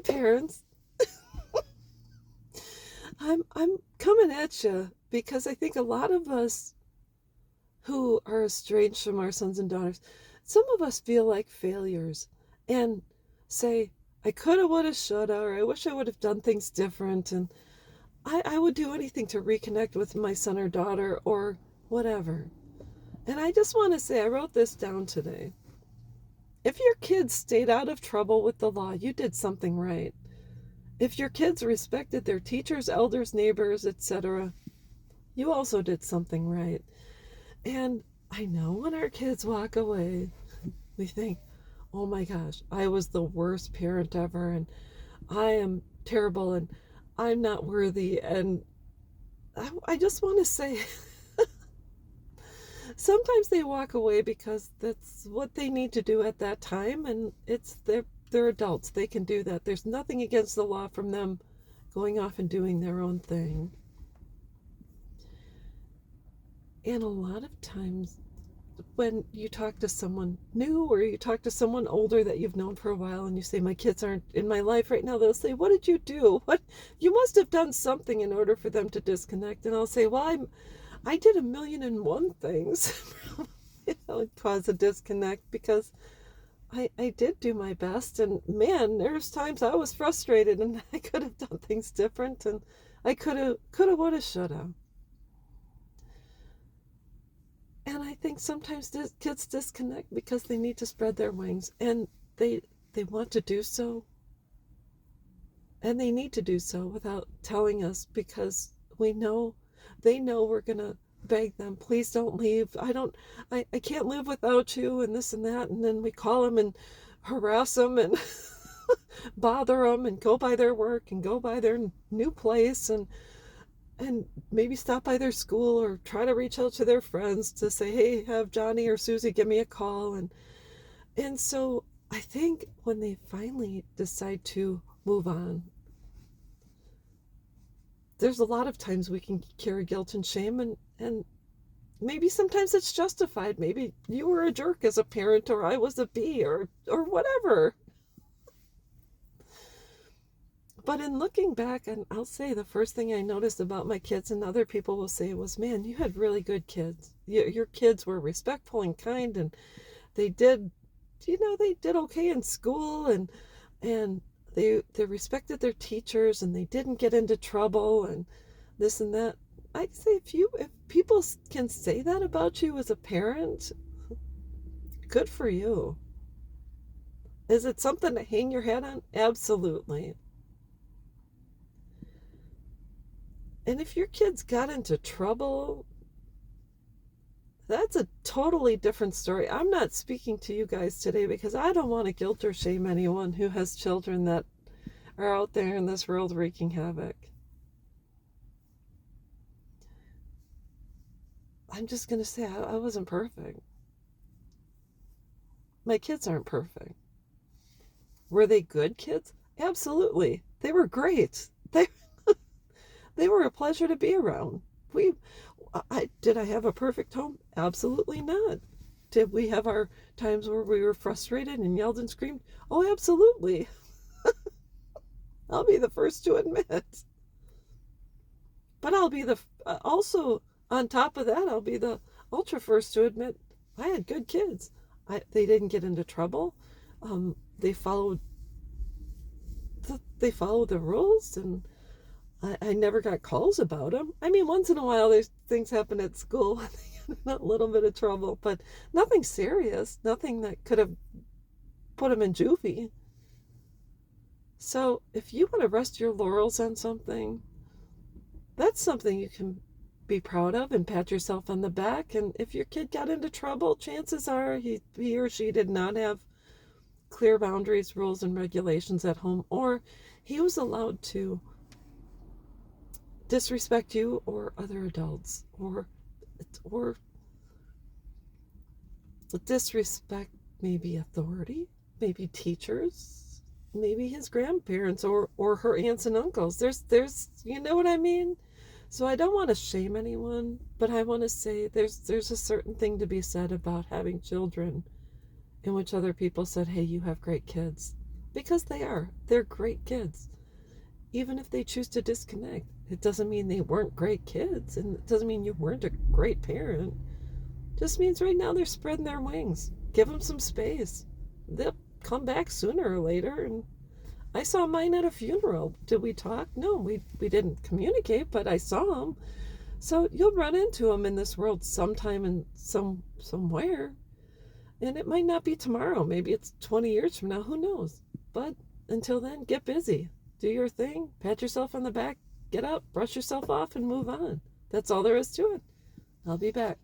parents. I'm coming at you because I think a lot of us who are estranged from our sons and daughters, some of us feel like failures and say, I coulda, woulda, shoulda, or I wish I would have done things different, and I would do anything to reconnect with my son or daughter or whatever. And I just want to say, I wrote this down today. If your kids stayed out of trouble with the law, you did something right. If your kids respected their teachers, elders, neighbors, etc., you also did something right. And I know when our kids walk away, we think, oh my gosh, I was the worst parent ever, and I am terrible, and I'm not worthy. And I just want to say, sometimes they walk away because that's what they need to do at that time, and they're adults. They can do that. There's nothing against the law from them going off and doing their own thing. And a lot of times when you talk to someone new or you talk to someone older that you've known for a while and you say, my kids aren't in my life right now, they'll say, what did you do? What, you must have done something in order for them to disconnect. And I'll say, well, I did 1,000,001 things cause a disconnect, because I did do my best, and man, there's times I was frustrated and I could have done things different, and I coulda, woulda, shoulda. And I think sometimes kids disconnect because they need to spread their wings, and they want to do so, and they need to do so without telling us, because they know we're gonna beg them, please don't leave. I can't live without you, and this and that. And then we call them and harass them and bother them and go by their work and go by their new place, and maybe stop by their school or try to reach out to their friends to say, hey, have Johnny or Susie give me a call. And so I think when they finally decide to move on, there's a lot of times we can carry guilt and shame, and maybe sometimes it's justified. Maybe you were a jerk as a parent, or I was a bee, or whatever. But in looking back, and I'll say the first thing I noticed about my kids, and other people will say, was, man, you had really good kids. Your kids were respectful and kind, and they did, they did okay in school, and they respected their teachers, and they didn't get into trouble and this and that. I'd say if people can say that about you as a parent, good for you. Is it something to hang your head on? Absolutely. And if your kids got into trouble, that's a totally different story. I'm not speaking to you guys today because I don't want to guilt or shame anyone who has children that are out there in this world wreaking havoc. I'm just going to say I wasn't perfect. My kids aren't perfect. Were they good kids? Absolutely. They were great. They were a pleasure to be around. Did I have a perfect home? Absolutely not. Did we have our times where we were frustrated and yelled and screamed? Oh, absolutely. I'll be the first to admit. But I'll be also, on top of that, I'll be the ultra first to admit I had good kids. They didn't get into trouble. They followed the rules, and I never got calls about them. I mean, once in a while, there's things happen at school, a little bit of trouble, but nothing serious, nothing that could have put them in juvie. So if you want to rest your laurels on something, that's something you can be proud of and pat yourself on the back. And if your kid got into trouble, chances are he or she did not have clear boundaries, rules, and regulations at home, or he was allowed to disrespect you or other adults, or disrespect maybe authority, maybe teachers, maybe his grandparents, or her aunts and uncles. There's you know what I mean? So I don't want to shame anyone, but I want to say there's a certain thing to be said about having children in which other people said, hey, you have great kids. because they are. They're great kids. Even if they choose to disconnect, it doesn't mean they weren't great kids, and it doesn't mean you weren't a great parent. It just means right now they're spreading their wings. Give them some space. They'll come back sooner or later. And I saw mine at a funeral. Did we talk? No, we didn't communicate, but I saw him. So you'll run into them in this world sometime and somewhere. And it might not be tomorrow. Maybe it's 20 years from now. Who knows? But until then, get busy. Do your thing. Pat yourself on the back. Get up, brush yourself off, and move on. That's all there is to it. I'll be back.